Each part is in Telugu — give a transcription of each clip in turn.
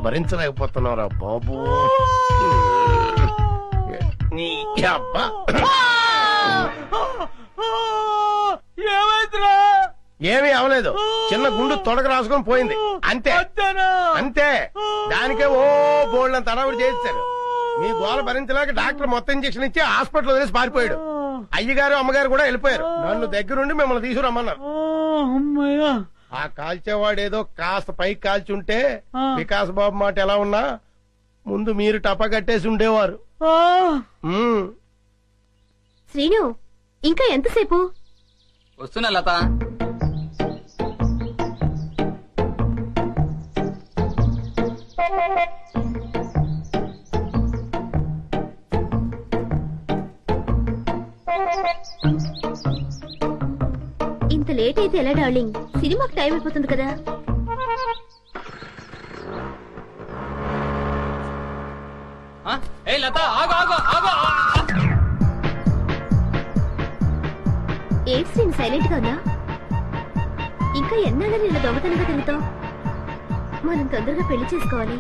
భరించలేకపోతున్నారా బాబు. నీ అబ్బా ఏమైందిరా? ఏమీ అవలేదు, చిన్న గుండు తొడగ రాసుకొని పోయింది అంతే అంతే. దానికే ఓ బోల్డ్ తడవుడు చేశారు. మీ గోల భరించలేక డాక్టర్ మొత్తం ఇంజక్షన్ ఇచ్చి హాస్పిటల్ వదిలేసి పారిపోయాడు. అయ్యగారు అమ్మగారు కూడా వెళ్ళిపోయారు. నన్ను దగ్గరుండి మిమ్మల్ని తీసుకురమ్మన్నారు. ఆ కాల్చేవాడు ఏదో కాస్త పైకి కాల్చుంటే వికాస్ బాబు మాట ఎలా ఉన్నా ముందు మీరు టపా కట్టేసి ఉండేవారు. శ్రీను, ఇంకా ఎంతసేపు? వస్తున్నా లత. ఇంత లేట్ అయితే ఎలా డార్లింగ్? సినిమాకి టైం అయిపోతుంది కదా. ఏంటి శ్రీను సైలెంట్ గా ఉన్నా? ఇంకా ఎన్నాళ్ళని ఇలా దొంగతనంగా తిరుగుతావు? మనం తొందరగా పెళ్లి చేసుకోవాలి.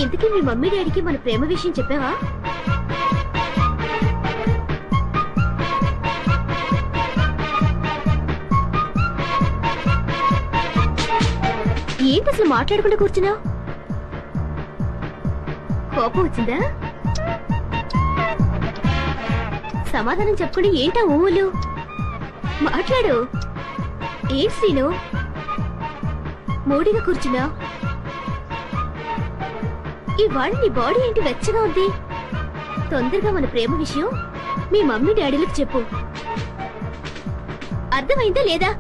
ఇంతకీ మీ మమ్మీ డాడీకి మన ప్రేమ విషయం చెప్పావా? ఏంటి అసలు మాట్లాడకుండా కూర్చున్నావు? కోపం వచ్చిందా? సమాధానం చెప్పుకుని ఏంటా ఊళ్ళు? మాట్లాడు. ఏంటి శ్రీను మూడిగా కూర్చున్నా? ఇవాళ నీ బాడీ ఏంటి వెచ్చగా ఉంది? తొందరగా మన ప్రేమ విషయం మీ మమ్మీ డాడీలకు చెప్పు. అర్థమైందా లేదా?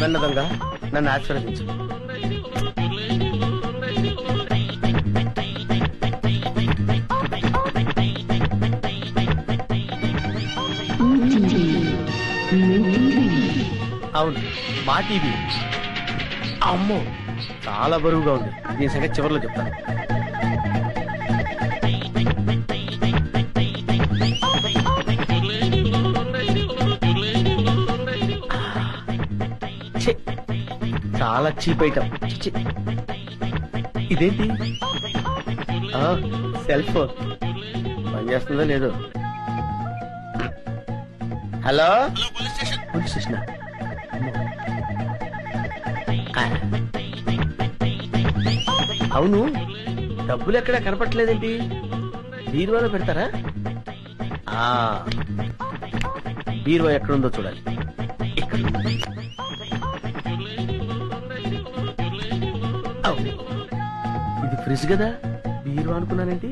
నన్నదంగా నన్ను ఆశీర్వదించు. అవును, మా టీవీ. అమ్మో, చాలా బరువుగా ఉంది. దీని సంగతి చివరిలో చెప్తాను. చాలా చీప్ ఐటమ్. ఇదేంటి? సెల్ ఫోన్ పనిచేస్తుందో లేదో. Hello, police station. అవును, డబ్బులు ఎక్కడా కనపట్లేదేంటి? బీరువాలో పెడతారా? బీరువా ఎక్కడుందో చూడాలి. ఇక్కడ ఇది ఫ్రిడ్జ్ కదా, బీరువా అనుకున్నానేంటి?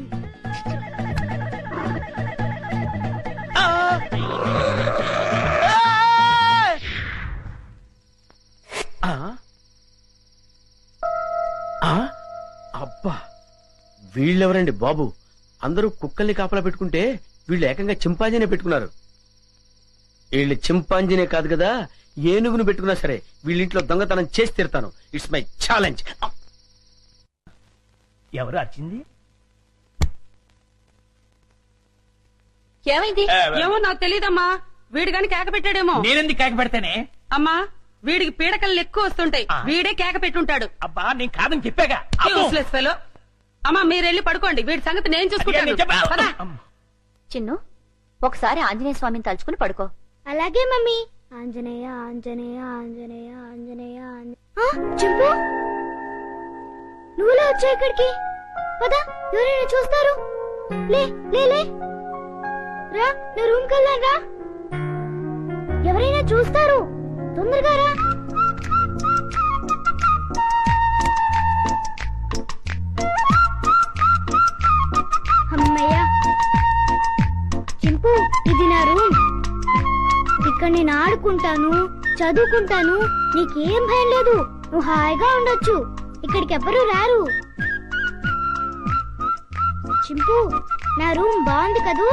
అబ్బా, వీళ్ళెవరండి బాబు? అందరూ కుక్కల్ని కాపలా పెట్టుకుంటే వీళ్ళు ఏకంగా చింపాంజీనే పెట్టుకున్నారు. వీళ్ళు చింపాంజీనే కాదు కదా, ఏనుగును పెట్టుకున్నా సరే వీళ్ళింట్లో దొంగతనం చేసి తీరుతాను. It's my challenge. ఎవరు వచ్చింది? ఏమైంది? ఏమో నాకు తెలీదమ్మా. వీడు గాని కేక పెట్టాడేమో. నేనెందుకు కేక పెడతానే? అమ్మా, వీడికి పీడకలు ఎక్కువ వస్తుంటాయి. వీడే కేక పెట్టుంటాడు. అబ్బా, నేను కాదని చెప్పాగా. అమ్మా, మీరెళ్ళి పడుకోండి. వీడి సంగతి నేను చూసుకుంటాను. చిన్ను, ఒకసారి ఆంజనేయ స్వామిని తలుచుకుని పడుకో. అలాగే మమ్మీ. ఆంజనేయ ఆంజనేయ ఆంజనేయ ఆంజనేయ. చెప్పు, నువ్వులా వచ్చా ఇక్కడికి? పదా, ఎవరైనా చూస్తారు. లే లే లే, రా, నా రూమ్ కెళ్ళాను రా. ఎవరైనా చూస్తారు, తొందరగా రా. ఇక్కడ నేను ఆడుకుంటాను, చదువుకుంటాను, నీకేం భయం లేదు. నువ్వు హాయిగా ఉండొచ్చు. ఇక్కడికి ఎవ్వరూ రారు. చింపు, నా రూమ్ బాగుంది కదూ?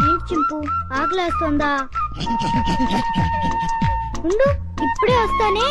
ఏంటి చింపు, ఆకలేస్తుందా? ఉండు, ఇప్పుడే వస్తానే.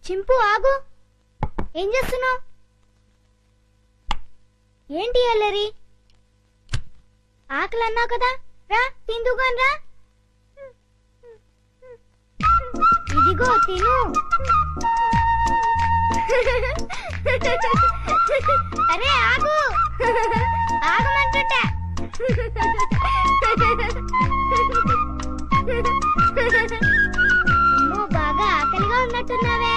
చింపు, ఆగు. ఏం చేస్తున్నావు? ఏంటి అల్లరి? ఆకలి అన్నావు కదా, రా తిందుగాని రా. ఇదిగో తిను. అరే ఆగు, ఆగమంటుంటా. అమ్మో, బాగా ఆకలిగా ఉన్నట్టున్నావే.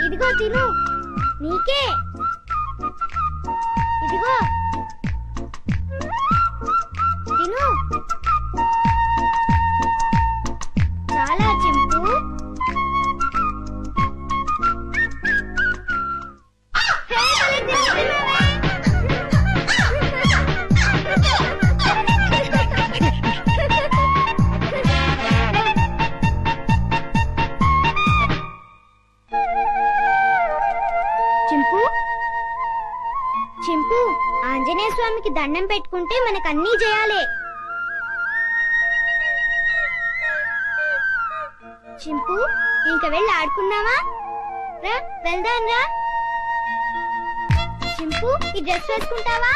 ఇదిగో తిను, నీకే. ఇదిగో తిను. చాలా చింపు. చింపు, ఆంజనేయ స్వామికి దండం పెట్టుకుంటే మనకన్నీ చేయాలి. చింపు, ఇంక వెళ్ళి ఆడుకున్నావా? రా వెళ్దాం రా. చింపు, ఈ డ్రెస్ వేసుకుంటావా?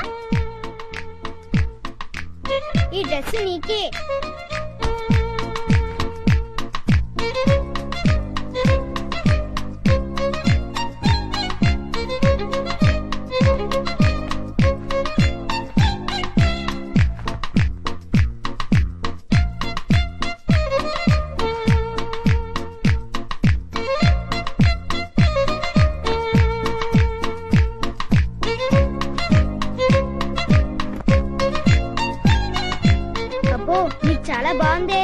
ఈ డ్రెస్ నీకే. నీకు చాలా బాగుందే.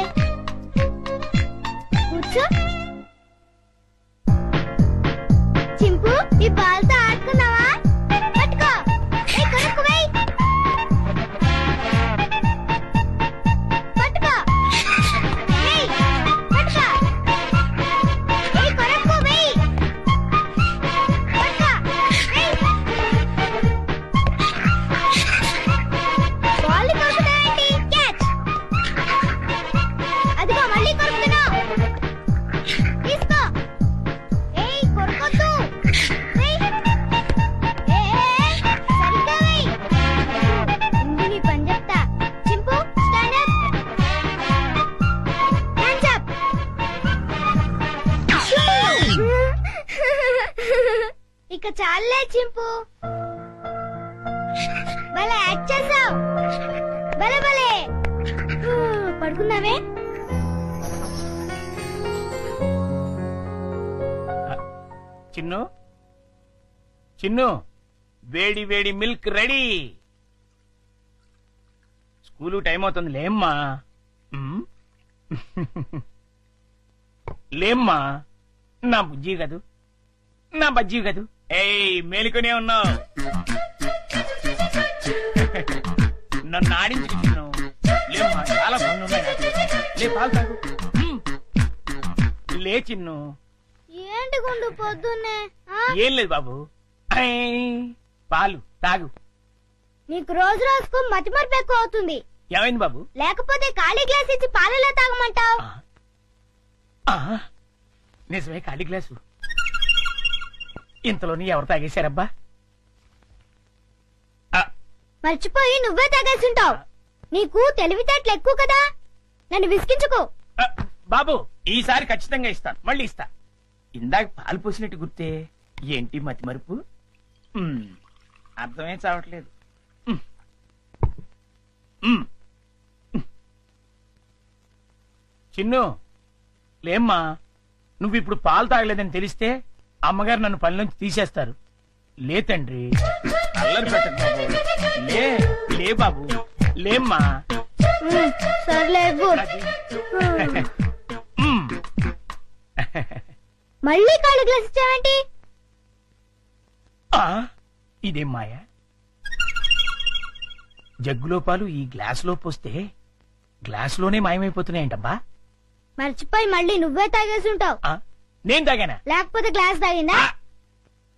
కూర్చో. చింపు, ఈ బాల్తో ఆడుకున్నావా? పట్టుకో. కొరకు వెయ్. పట్టుకో. వెయ్. పట్టుకో. కొరకు వెయ్. పట్టుకో. వెయ్. బాల్ కొరుకుతావేంటి? క్యాచ్. అదిగో మళ్ళీ కొరుకుతున్నావు. తీసుకో. ఏయ్, కొరకొద్దు. వెయ్. సరిగ్గా వెయ్. ముందు నీ పని చెప్తా. చింపు, స్టాండ్ అప్. Hands up. ఇక చాలే చింపు. భలే యాక్ట్ చేసావు. భలే భలే. పడుకున్నావే? చిన్ను, చిన్ను, వేడి వేడి మిల్క్ రెడీ. స్కూలు టైం అవుతుంది, లేమ్మా. లేమ్మా, నా బుజ్జి కదూ, నా బజ్జీ కదూ. ఏయ్, మేలుకునే ఉన్నావు. నన్ను ఆడించుకుంటున్నావు. లేమ్మా, చాలా పనులు ఉన్నాయి నాకు. లే, పాలు తాగు. లే చిన్ను. ఏంటి గుండు పొద్దున్నే? ఏం లేదు బాబు, పాలు తాగు. నీకు రోజు రోజుకు మతిమరుపు ఎక్కువ అవుతుంది. ఏమైంది బాబు? లేకపోతే ఖాళీ గ్లాస్ ఇచ్చి పాలలో తాగమంటావు. నిజమే, ఖాళీ గ్లాసు. ఇంతలోని ఎవరు తాగేశారబ్బా? మర్చిపోయి నువ్వే తాగేసుంటావు. నీకు తెలివితేటలు ఎక్కువ కదా, నన్ను విసిగించుకో. బాబు, ఈసారి ఖచ్చితంగా ఇస్తాను, మళ్ళీ ఇస్తా. ఇందాక పాలు పోసినట్టు గుర్తే, ఏంటి మతి మరుపు? అర్థమే చావట్లేదు. చిన్ను లేమ్మా, నువ్వు ఇప్పుడు పాలు తాగలేదని తెలిస్తే అమ్మగారు నన్ను పని నుంచి తీసేస్తారు. లే తండ్రి, అల్లరి పెట్టకు బాబు. లే లే బాబు, లేమ్మా. సర్లే అది. మళ్ళీ కాళ్ళు గ్లాస్ ఇచ్చావేంటి? ఆ, ఇదేం మాయా? జగ్గులో పాలు ఈ గ్లాసులో పోస్తే గ్లాసులోనే మాయమైపోతున్నాయంటబ్బా. మర్చిపోయి మళ్ళీ నువ్వే తాగేసి ఉంటావు. ఆ, నేను తాగానా? లేకపోతే గ్లాస్ తాగిందా?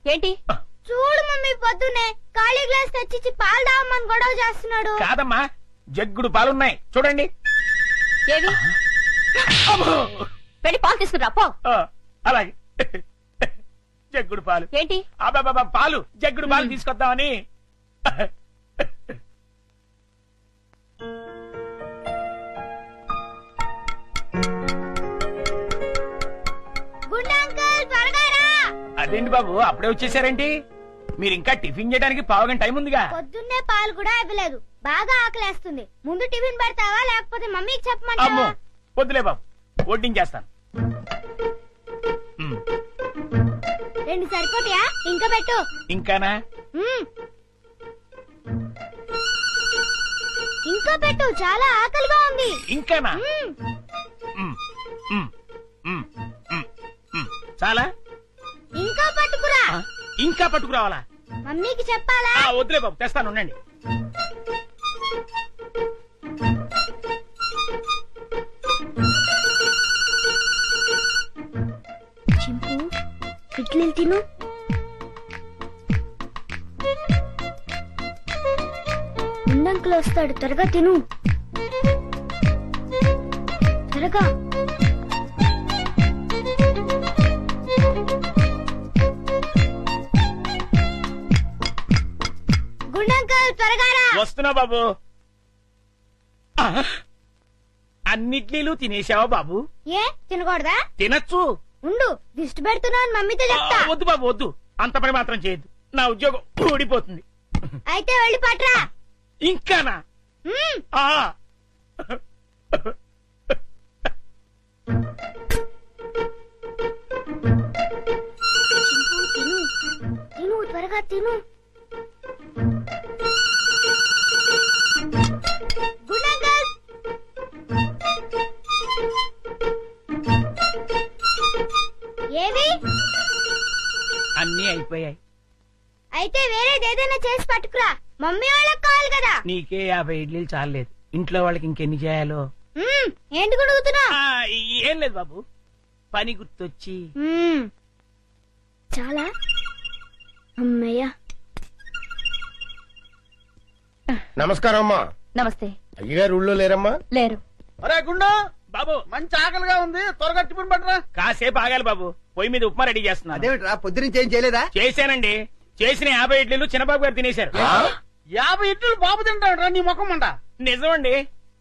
ఏంటి చూడు మమ్మీ, పొద్దునే ఖాళీ గ్లాస్ తెచ్చిచ్చి పాలు తాగమని గొడవ చేస్తున్నాడు. కాదమ్మా, జగ్గుడు పాలున్నాయి చూడండి. ఏవి వెళ్ళి పాలు తీసుకురా పో. ఆ, అలాగే. జగ్గుడు పాలు ఏంటి అబ్బాబా, పాలు జగ్గుడు పాలు తీసుకొద్దామని. గుండు అంకుల్, త్వరగా రా. అదేంటి బాబు అప్పుడే వచ్చేసారేంటి? మీరు ఇంకా టిఫిన్ చేయడానికి పావుగంట టైం ఉందిగా. పొద్దున్నే పాలు కూడా ఇవ్వలేదు. బాగా ఆకలేస్తుంది. ముందు టిఫిన్ పెడతావా లేకపోతే మమ్మీకి అమ్మో చెప్పమంటావా? వద్దులే బాబు, వడ్డించేస్తాను. రెండు సరిపోతాయా? ఇంకా పెట్టు. ఇంకానా? మ్మ్. ఇంకా పెట్టు, చాలా ఆకలిగా ఉంది. ఇంకానా? మ్మ్. మ్, మ్, మ్, మ్, మ్. చాలా? ఇంకా పట్టుకురా. ఆ, ఇంకా పట్టుకురావాలా? మమ్మీకి చెప్పాలా? ఆ, వద్దులే బాబు, తెస్తాను ఉండండి. చింపు, ఇడ్లీలు తిను. ఉండంకులు వస్తాడు, త్వరగా తిను. త్వరగా. గుండంకుల్, త్వరగా రా. వస్తున్నా బాబు. ఆ, అన్నిట్లీలు తినేసావా బాబు? ఏ తినకూడదా? తినచ్చు. ఉండు, దిష్టి పెడుతున్నావు మమ్మీతో ఆ, చెప్తా. వద్దు బాబు వద్దు, అంత పని మాత్రం చేయొద్దు. నా ఉద్యోగం ఊడిపోతుంది. అయితే వెళ్ళి పట్రా. ఇంకానా? మ్మ్. ఆ. చింపు, తిను. తిను, త్వరగా తిను. గుండంకుల్. ఏవి? అన్నీ అయిపోయాయి. అయితే వేరేది ఏదైనా చేసి పట్టుకురా. మమ్మీ వాళ్ళకి కావాలి కదా. నీకే 50 ఇడ్లీలు చాలలేదు, ఇంట్లో వాళ్ళకి ఇంకెన్ని చేయాలో. మ్మ్. ఏంటి గుడుగుతున్నా? ఆ, ఏం లేదు బాబు, పని గుర్తొచ్చి. చాలా అమ్మయ్యా. నమస్కారం అమ్మా. నమస్తే. అయ్యగారు ఊళ్ళో లేరమ్మా? లేరు. అరే గుండు, బాబు మంచి ఆకలిగా ఉంది, త్వరగా టిఫిన్ పట్టరా. కాసేపు ఆగాలి బాబు, పొయ్యి మీద ఉప్మా రెడీ చేస్తున్నా. అదేమిట్రా పొద్దునుంచి ఏం చేయలేదా? చేశానండి, చేసిన 50 ఇడ్లీలు చిన్నబాబు గారు తినేశారు. 50 ఇడ్లీలు బాబు తింటాడురా నీ ముఖం మంట. నిజమండి,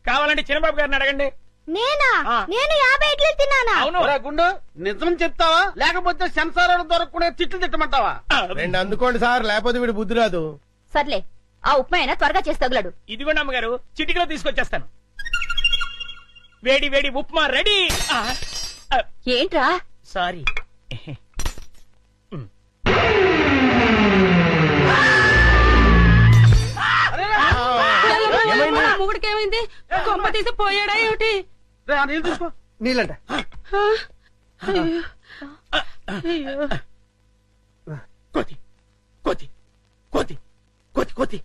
కావాలంటే చిన్నబాబు గారిని అడగండి. నేనా? ఆ. నేను 50 ఇడ్లీలు తిన్నానా? అవును. ఒరే గుండు, నిజం చెప్తావా లేకపోతే సెన్సార్ దొరకకుండా తిట్లు తిట్టమంటావా? ఆ, రెండు అందుకోండి సార్, లేకపోతే వీడు బుద్ధి రాదు. సర్లే, ఆ ఉప్మా అయినా త్వరగా చేసి తగులడు. ఇదిగోండి అమ్మగారు, చిటికలో తీసుకొచ్చేస్తాను. వేడి వేడి ఉప్మా రెడీ. ఆ, ఆ, ఏంట్రా? సారీ. మొగుడికి ఏమైంది? కొంప తీసి పోయాడా ఏమిటి? రే, ఆ నీళ్ళు తీసుకో. నీళ్ళంట. కోతి కోతి కోతి కోతి కోతి.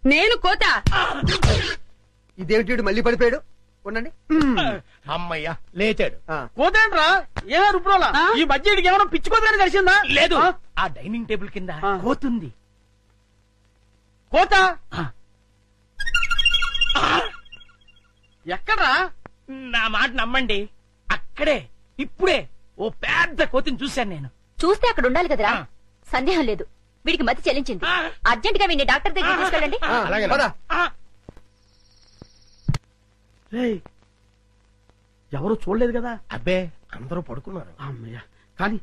నేను కోత. ఇదేమిటి మళ్ళీ పడిపోయాడు? ఉండండి. అమ్మయ్యా లేచాడు. కోతేంట్రా? ఏమే రుబ్రోలా? ఆ? ఈ బడ్జెట్కి ఏమైనా పిచ్చి కోతని తెలిసిందా? లేదు, ఆ? ఆ డైనింగ్ టేబుల్ కింద ఆ. కోతుంది. కోత ఆ. ఎక్కడ్రా? నా మాట నమ్మండి, అక్కడే ఇప్పుడే ఓ పెద్ద కోతిని చూశాను నేను. చూస్తే అక్కడ ఉండాలి కదరా. ఆ. సందేహం లేదు, వీడికి మతి చెల్లించింది. ఆ. అర్జెంట్ గా వీడిని డాక్టర్ దగ్గర తీసుకెళ్ళండి. అలాగే పద. ఆ, రేయ్, ఎవరు చూడలేదు కదా? అబ్బే అందరూ పడుకున్నారు. అమ్మయ్య, కానీ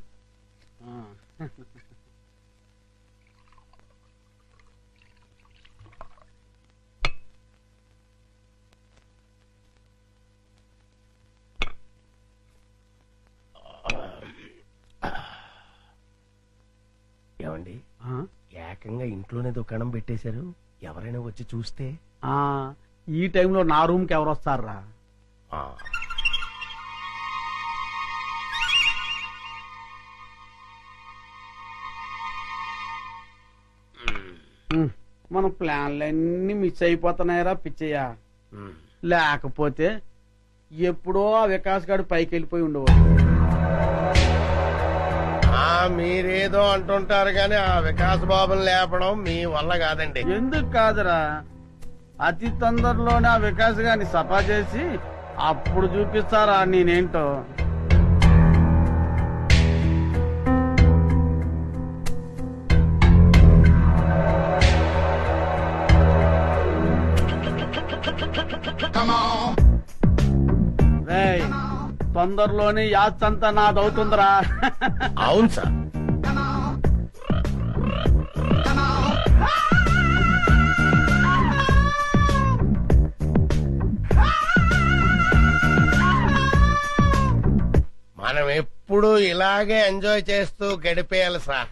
ఏమండి ఏకంగా ఇంట్లోనే దుకాణం పెట్టేశారు. ఎవరైనా వచ్చి చూస్తే? ఈ టైంలో నా రూమ్ కి ఎవరు వస్తారా? మన ప్లాన్లన్నీ మిస్ అయిపోతున్నాయరా పిచ్చయ్యా. లేకపోతే ఎప్పుడో ఆ వికాస్ గారు పైకి వెళ్ళిపోయి ఉండేవాడు. మీరేదో అంటుంటారు గాని ఆ వికాస్ బాబుని లేపడం మీ వల్ల కాదండి. ఎందుకు కాదురా, అతి తొందరలోనే ఆ వికాస్ గారిని సఫా చేసి అప్పుడు చూపిస్తారా నేనేంటో. తొందరలోనే యాత్రంతా నాదవుతుందిరా. అవును సార్. మనం ఎప్పుడు ఇలాగే ఎంజాయ్ చేస్తూ గడిపేయాలి సార్.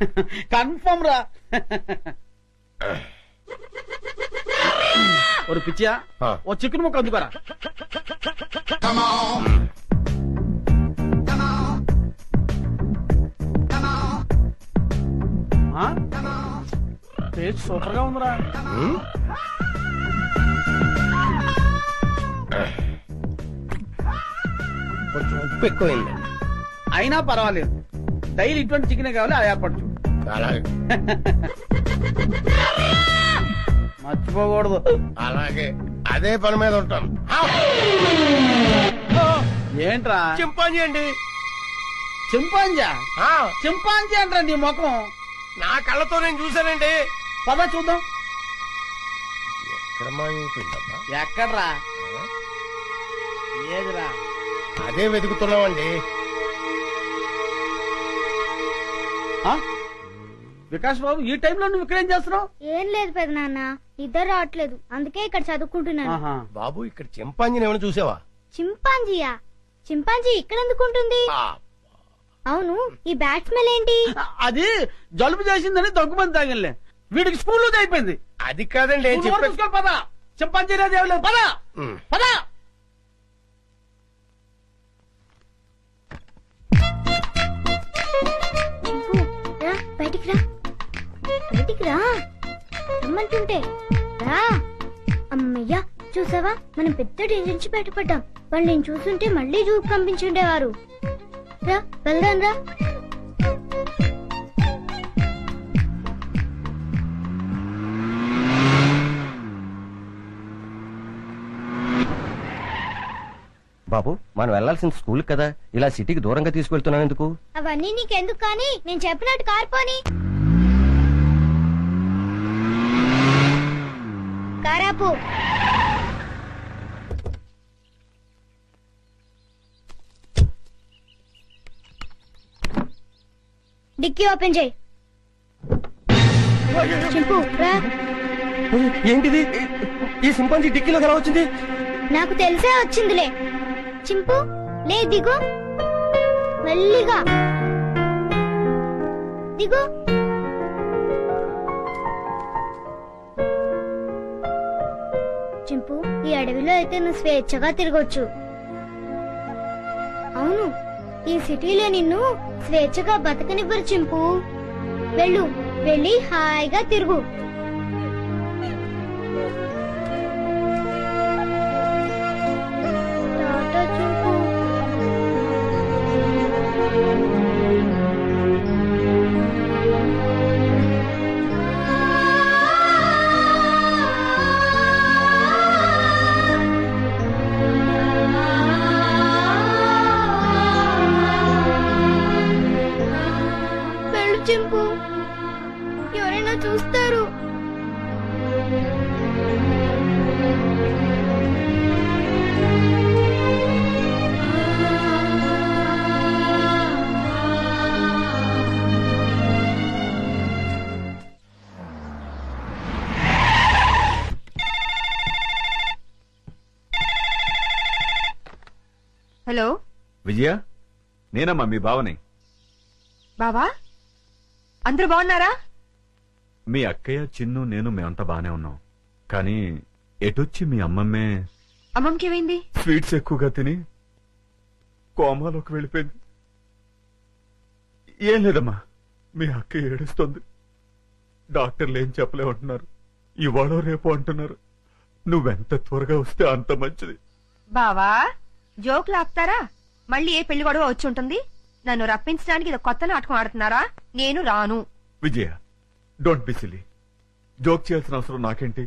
కన్ఫర్మ్ రా. ఒక పిచ్చియా ఓ చికెన్ ముక్క అందుకోరా. టేస్ట్ సూపర్ గా ఉందిరా. కొంచెం ఉప్పు ఎక్కువైంది. అయినా పర్వాలేదు, డైలీ ఇటువంటి చికెన్ కావాలి, అది ఏర్పడచ్చు. అలాగే మర్చిపోకూడదు. అలాగే అదే పని మీద ఉంటాను. ఏంట్రా? చింపాంజీ అండి. చింపాంజా? చింపాంజీ అంటారా నీ ముఖం? నా కళ్ళతో నేను చూశానండి. పద చూద్దాం. ఎక్కడ మాయమైపోయిందబ్బా? ఎక్కడ్రా? ఏదిరా? అదే వెతుకుతున్నామండి. వికాస్ బాబు, ఈ టైంలో నువ్వు ఇక్కడేం చేస్తున్నావు? ఏం లేదు పెద్ద నాన్న, నిద్ర రావట్లేదు, అందుకే ఇక్కడ చదువుకుంటున్నాను. బాబు, ఇక్కడ చింపాంజీని ఏమైనా చూసావా? చింపాంజీయా? చింపాంజీ ఇక్కడ ఎందుకుంటుంది? అవును, ఈ బ్యాట్ స్మెల్ ఏంటి? అది జలుబు చేసిందని దగ్గుమంది తాగిలే, వీడికి స్కూల్లో అయిపోయింది. అది కాదండి. పదా, చింపాంజీ లేదు. పదా పదా. బయటికి రా, బయటికి రా రమ్మంటుంటే రా. అమ్మయ్యా, చూసావా, మనం పెద్ద డేంజర్ నుంచి బయటపడ్డాం. వాళ్ళు నేను చూస్తుంటే మళ్ళీ జూకు పంపించుండేవారు. రా వెళ్దాం రా. బాబు, మనం వెళ్లాల్సిన స్కూల్ కదా, ఇలా సిటీకి దూరంగా తీసుకెళ్తున్నావు ఎందుకు? అవన్నీ నీకెందుకు కానీ, నేను చెప్పినట్టు కార్పోని. కారాపు. డిక్కీ ఓపెన్ చేయి. చింపు రా. ఏంటిది? ఈ సింపాంజీ డిక్కీలోకి ఎలా వచ్చింది? నాకు తెలిసే వచ్చిందిలే. చింపు లే, దిగు, మెల్లిగా దిగు. చింపు, ఈ అడవిలో అయితే నువ్వు స్వేచ్ఛగా తిరగొచ్చు. అవును, ఈ సిటీలో నిన్ను స్వేచ్ఛగా బతకనివ్వరు చింపు. వెళ్ళు, వెళ్ళి హాయిగా తిరుగు. చింపు, ఎవరైనా చూస్తారు. విజయ, నేనమ్మా మీ బావని. బావా అందరూ బాగున్నారా? మీ అక్కయ్య, చిన్ను, నేను మేమంతా బానే ఉన్నాం. కానీ ఎటొచ్చి మీ అమ్మమ్మే అమ్మమ్మకి ఏమైంది? స్వీట్స్ ఎక్కువగా తిని కోమాలోకి వెళ్ళిపోయింది. ఏం లేదమ్మా, మీ అక్క ఏడుస్తుంది. డాక్టర్లు ఏం చెప్పలేమంటున్నారు. ఇవాళ రేపు అంటున్నారు. నువ్వెంత త్వరగా వస్తే అంత మంచిది. బావా జోకులు ఆపుతారా? మళ్ళీ ఏ పెళ్లి గొడవ వచ్చి ఉంటుంది. నన్ను రప్పించడానికి ఇది కొత్త నాటకం ఆడుతున్నారా? నేను రాను. విజయ, డోంట్ బి సిల్లీ. జోక్ చేయాల్సిన అవసరం నాకేంటి?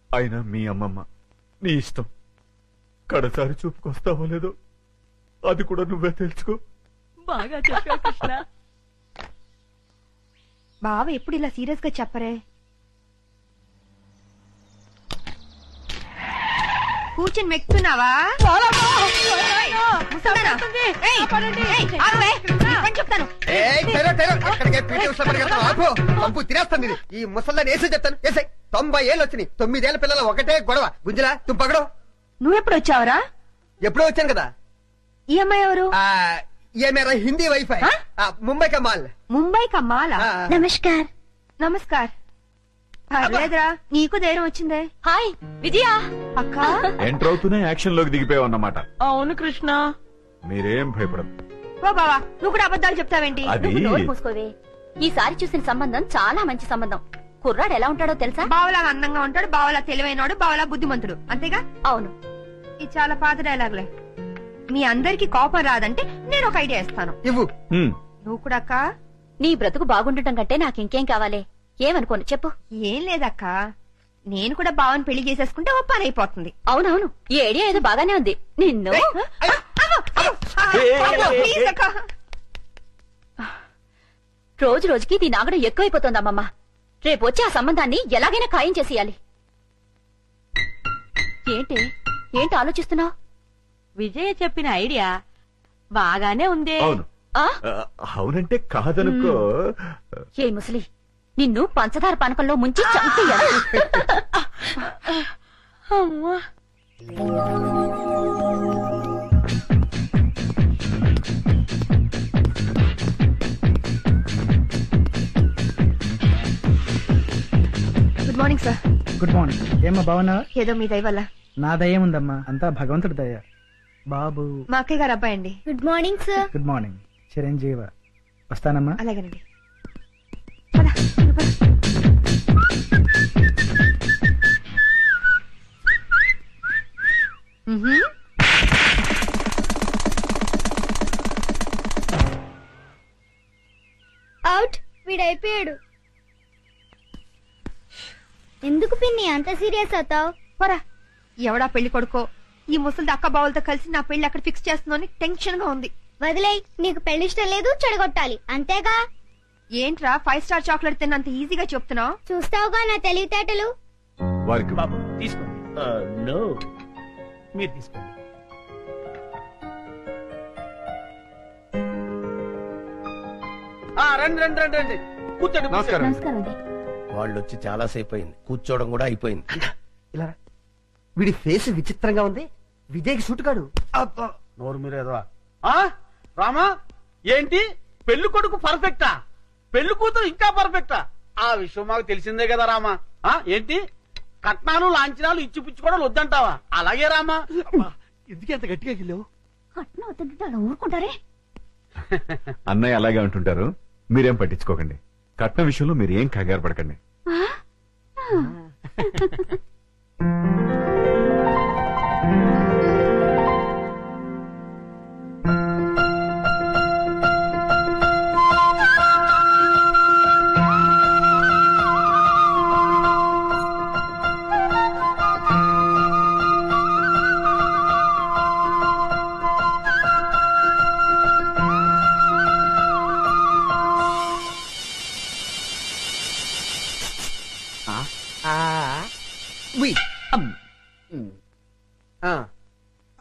అయినా మీ అమ్మమ్మ నీ ఇష్టం. కడసారి చూపుకొస్తావో లేదో అది కూడా నువ్వే తెలుసుకో. బాగా చెప్పావు కృష్ణ. బావ ఎప్పుడు ఇలా సీరియస్ గా చెప్పరే. కూర్చొని మెక్కుతున్నావా? చెప్తాను. తినేస్తుంది ఈ ముసల్దాన్ని వేసి చెప్తాను. వేసాయి 90 ఏళ్ళు వచ్చినాయి. 9 ఏళ్ల పిల్లల ఒకటే గొడవ. గుంజలా తుంపగడం. నువ్వెప్పుడు వచ్చావరా? ఎప్పుడో వచ్చాను కదా. ఈ అమ్మాయి ఎవరు? ये मेरा हिंदी वाईफाई मुंबई का माल. ముంబై కమ్మాలా? నమస్కార్. నమస్కార్. పర్లేదురా, నీకు ధైర్యం వచ్చిందే. హాయ్ విజయ. అక్క ఎంటర్ అవుతూనే యాక్షన్ లోకి దిగిపోయావు అన్నమాట. అవును కృష్ణ. మీరేం భయపడదు. ఓ బావా, నువ్వు కూడా అబద్ధాలు చెప్తావేంటి? అది నోరు మూసుకోవే. ఈసారి చూసిన సంబంధం చాలా మంచి సంబంధం. కుర్రాడు ఎలా ఉంటాడో తెలుసా? బావలా అందంగా ఉంటాడు, బావలా తెలివైనడు, బావలా బుద్ధిమంతుడు. అంతేగా? అవును. ఇది చాలా పాత డైలాగులే. మీ అందరికి కోపం రాదంటే నేను ఒక ఐడియా ఇస్తాను. ఇవ్వు. నువ్వు కూడా అక్క. నీ బ్రతుకు బాగుండటం కంటే నాకింకేం కావాలి? ఏమనుకోను చెప్పు. ఏం లేదక్క, నేను కూడా బావని పెళ్లి చేసేసుకుంటే ఓ పని అయిపోతుంది. అవునవును, ఈ ఐడియా ఏదో బాగానే ఉంది. నిన్ను ప్లీజ్ అక్క. రోజు రోజుకి దీని ఆగడం ఎక్కువైపోతుంది అమ్మమ్మ. రేపు వచ్చి ఆ సంబంధాన్ని ఎలాగైనా ఖాయం చేసేయాలి. ఏంటి ఆలోచిస్తున్నావు? విజయ చెప్పిన ఐడియా బాగానే ఉందే. అవును. అవునంటే కాదనుకో. ఏ ముసలి, నిన్ను పంచదార పానకంలో ముంచి చంపేయాలి. అమ్మా. Good morning sir. Good morning. ఏమ్మా బాగున్నావా? ఏదో మీ దయ వల్ల. నా దయ ఉందమ్మా, అంతా భగవంతుడి దయ. బాబు మా అక్కయ్య గారు అబ్బాయి అండి. Good morning sir. Good morning. చిరంజీవ. వస్తానమ్మా. అలాగేనండి. అవుట్. వీడైపోయాడు. ఎందుకు పిన్ని అంత సీరియస్ అవుతావు? పోరా. ఎవడా పెళ్లి కొడుకో ఈ ముసలి అక్క బావులతో కలిసి నా పెళ్లి అక్కడ ఫిక్స్ చేస్తుందని టెన్షన్ గా ఉంది. వదిలేయ్, నీకు పెళ్లి ఇష్టం లేదు, చెడగొట్టాలి అంతేగా. ఏంట్రా 5 స్టార్ చాక్లెట్ తిన్నంత ఈజీగా చెప్తున్నావు? చూస్తావుగా నా తెలివితేటలు. వారికి బాబు తీసుకోండి. నో, మీరు తీసుకోండి. రండి రండి రండి రండి, కూర్చోండి. నమస్కారం. నమస్కారం అండి. వాళ్ళు వచ్చి చాలా సేపు అయింది. కూర్చోవడం కూడా అయిపోయింది. ఇలా రా. వీడి ఫేస్ విచిత్రంగా ఉంది. విజయ్కి సూట్ కాడు. నోరు మీరేదో. రామా, ఏంటి పెళ్లి కొడుకు పర్ఫెక్టా? పెళ్లి కూతురు ఇంకా పర్ఫెక్టా? ఆ విషయం మాకు తెలిసిందే కదా రామా. ఏంటి కట్నాలు లాంఛనాలు ఇచ్చి పుచ్చుకోవడం వద్దంటావా? అలాగే రామా. ఎందుకు ఎంత గట్టిగా గిల్లావు? కట్నం వద్దంటే అలా ఊరుకుంటారే. అన్నయ్య అలాగే అంటుంటారు, మీరేం పట్టించుకోకండి. కట్న విషయంలో మీరు ఏం కంగారు పడకండి.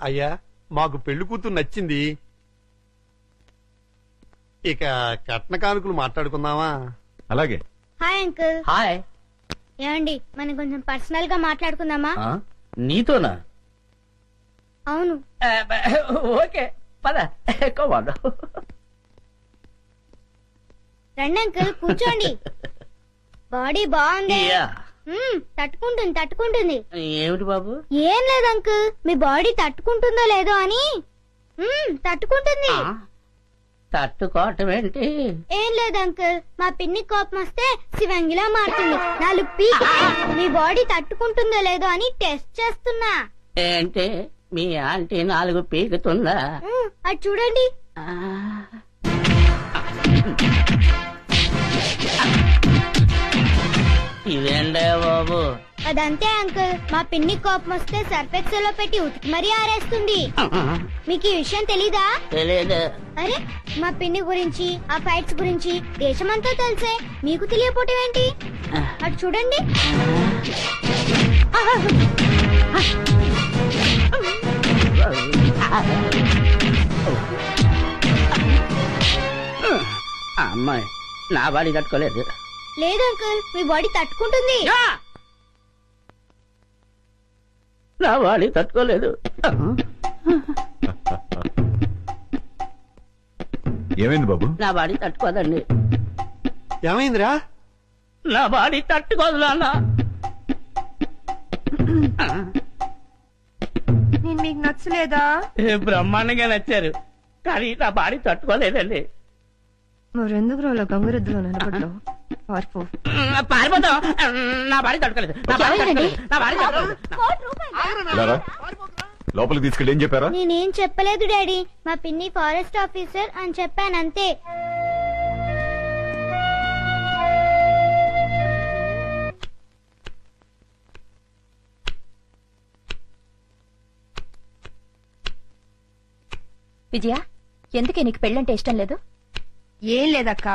అయ్యా, మాకు పెళ్లి కూతురు నచ్చింది. ఇక కట్న కానుకలు మాట్లాడుకుందామా? అలాగే. Hi uncle. హాయ్. ఏమండి, మనం కొంచెం పర్సనల్ గా మాట్లాడుకుందామా? నీతోనా? అవును. ఓకే, పద ఎక్కువ రండి అంకుల్ కూర్చోండి. బాడీ బాగుంది. తట్టుకుంటుంది తట్టుకుంటుంది. ఏమిటి బాబు? ఏం లేదు అంకుల్, మీ బాడీ తట్టుకుంటుందో లేదో అని. తట్టుకుంటుంది. తట్టుకోవటం ఏంటి? ఏం లేదు అంకుల్, మా పిన్ని కోపం వస్తే శివంగిలా మారుతుంది. 4 పీక్. మీ బాడీ తట్టుకుంటుందో లేదో అని టెస్ట్ చేస్తున్నా. ఏంటి మీ ఆంటీ 4 పీకుతుందా? అది చూడండి. ఇదేంటే బాబు? అదంతే అంకుల్, మా పిన్ని కోపం వస్తే సర్ఫెక్సల్ లో పెట్టి ఉతికి మరీ ఆరేస్తుంది. మీకు ఈ విషయం తెలీదా? తెలీదు. అరే, మా పిన్ని గురించి ఆ ఫైట్స్ గురించి దేశమంతా తెలిసే మీకు తెలియపోవటం ఏంటి? అటు చూడండి. అమ్మాయి నా బాడీ తట్టుకోలేదు. లేదు అంకుల్, మీ బాడీ తట్టుకుంటుంది. నా బాడీ తట్టుకోలేదు. ఏమైంది బాబు? నా బాడీ తట్టుకోదండి. ఏమైందిరా? నా బాడీ తట్టుకోదు నాన్న. నేను మీకు నచ్చలేదా? బ్రహ్మాండంగా నచ్చారు, కానీ నా బాడీ తట్టుకోలేదండి. మరెందుకు రోలో గంగురెద్దులో నిలబడ్డావు? పారిపోతాం. నా బాడీ తట్టుకోలేదు. నా బాడీ తట్టుకోలేదు. నా బాడీ తట్టుకోలేదు. ఇలారా? లోపలికి తీసుకెళ్ళి ఏం చెప్పారా? నేనేం చెప్పలేదు డాడీ, మా పిన్ని ఫారెస్ట్ ఆఫీసర్ అని చెప్పానంతే. విజయ, ఎందుకే నీకు పెళ్ళంటే ఇష్టం లేదు? ఏం లేదక్క,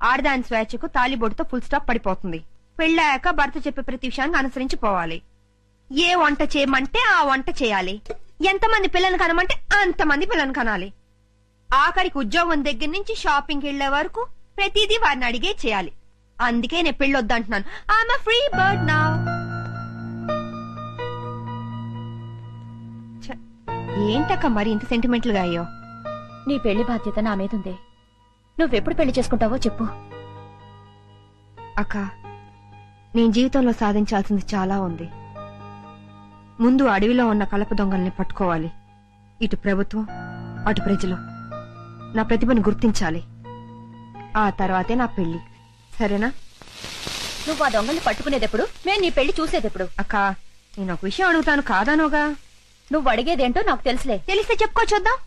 ఆడదాని స్వేచ్ఛకు తాలిబొట్టుతో ఫుల్ స్టాప్ పడిపోతుంది. పెళ్ళాక భర్త చెప్పే ప్రతి విషయాన్ని అనుసరించి పోవాలి. ఏ వంట చేయమంటే ఆ వంట చేయాలి. ఎంతమంది పిల్లలు కనమంటే అంతమంది పిల్లలు కనాలి. ఆఖరికి ఉద్యోగం దగ్గర నుంచి షాపింగ్కి వెళ్లే వరకు ప్రతిదీ వారిని అడిగే చేయాలి. అందుకే నేను పెళ్ళొద్దంటున్నాను. I'm free bird now. ఏంటక్క మరి ఇంత సెంటిమెంటల్ గా అయ్యో? నీ పెళ్లి బాధ్యత నా మీదుంది. నువ్వెప్పుడు పెళ్లి చేసుకుంటావో చెప్పు. అక్క, నేను జీవితంలో సాధించాల్సింది చాలా ఉంది. ముందు అడవిలో ఉన్న కలప దొంగల్ని పట్టుకోవాలి. ఇటు ప్రభుత్వం, అటు ప్రజలు నా ప్రతిభను గుర్తించాలి. ఆ తర్వాతే నా పెళ్లి. సరేనా? నువ్వు ఆ దొంగల్ని పట్టుకునేదెప్పుడు, నేను నీ పెళ్లి చూసేదెప్పుడు? అక్క, నేను ఒక విషయం అడుగుతాను, కాదానోగా? నువ్వు అడిగేదేంటో నాకు తెలుసులే. తెలిస్తే చెప్పుకో చూద్దాం.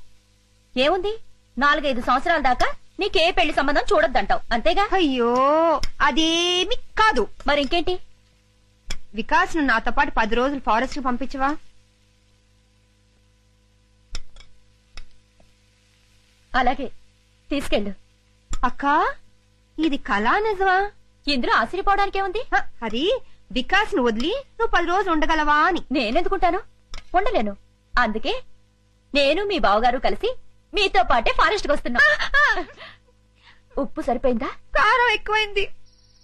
ఏముంది, 4-5 సంవత్సరాల దాకా నీకే పెళ్లి సంబంధం చూడొద్దంటావు, అంతేగా? అయ్యో, అదేమి కాదు. మరి ఇంకేంటి? వికాస్ ను నాతో పాటు 10 రోజులు ఫారెస్ట్ కి పంపించవా? అలాగే, తీసుకెళ్ళు. అక్క, ఇది కళా నిజమా? ఇందులో ఆశ్చర్యపోవడానికే ఉంది? అది వికాస్ ను వదిలి నువ్వు 10 రోజులు ఉండగలవా అని. నేనెందుకుంటాను? ఉండలేను. అందుకే నేను మీ బావగారు కలిసి మీతో పాటే ఫారెస్ట్ కి వస్తున్నా. ఉప్పు సరిపోయిందా? కారం ఎక్కువైంది.